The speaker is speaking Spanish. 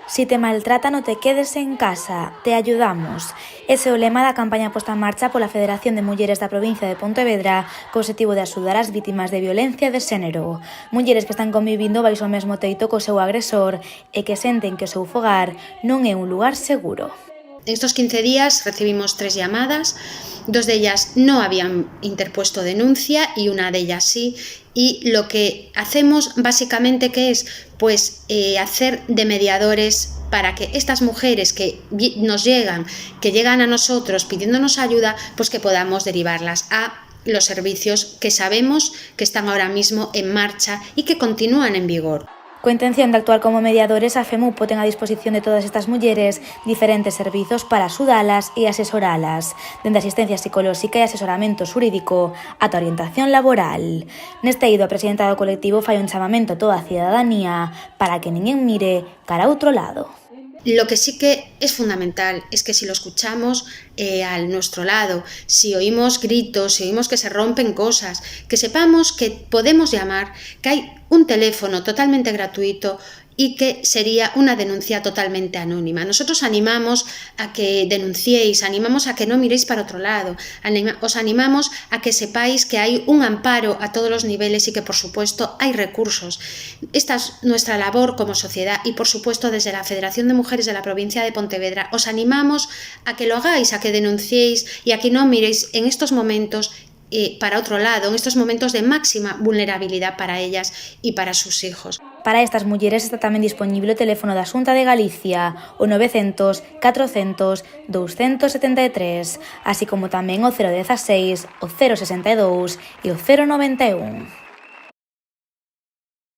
Si te maltratan, no te quedes en casa, te ayudamos. Ese é o lema da campaña posta en marcha pola Federación de Mulleres da provincia de Pontevedra co obxectivo de axudar as vítimas de violencia de xénero. Mulleres que están convivindo baixo o mesmo teito co seu agresor e que senten que o seu fogar non é un lugar seguro. En estos 15 días recibimos 3 llamadas, 2 de ellas no habían interpuesto denuncia y una de ellas sí. Y lo que hacemos básicamente que es hacer de mediadores para que estas mujeres que nos llegan, que llegan a nosotros pidiéndonos ayuda, pues que podamos derivarlas a los servicios que sabemos que están ahora mismo en marcha y que continúan en vigor. Coa intención de actuar como mediadores, a FEMUPO ten a disposición de todas estas mulleres diferentes servizos para axudalas e asesoralas, dende asistencia psicolóxica e asesoramento xurídico ata orientación laboral. Neste eido, a presidenta do colectivo fai un chamamento a toda a cidadanía para que ninguén mire cara a outro lado. Lo que sí que es fundamental es que si lo escuchamos a nuestro lado, si oímos gritos, si oímos que se rompen cosas, que sepamos que podemos llamar, que hay un teléfono totalmente gratuito y que sería una denuncia totalmente anónima. Nosotros animamos a que denunciéis, animamos a que no miréis para otro lado, os animamos a que sepáis que hay un amparo a todos los niveles y que por supuesto hay recursos. Esta es nuestra labor como sociedad y por supuesto desde la Federación de Mujeres de la provincia de Pontevedra os animamos a que lo hagáis, a que denunciéis y a que no miréis en estos momentos para otro lado, en estos momentos de máxima vulnerabilidad para ellas y para sus hijos. Para estas mulleres está tamén dispoñible o teléfono da Xunta de Galicia, o 900 400 273, así como tamén o 016, o 062 e o 091.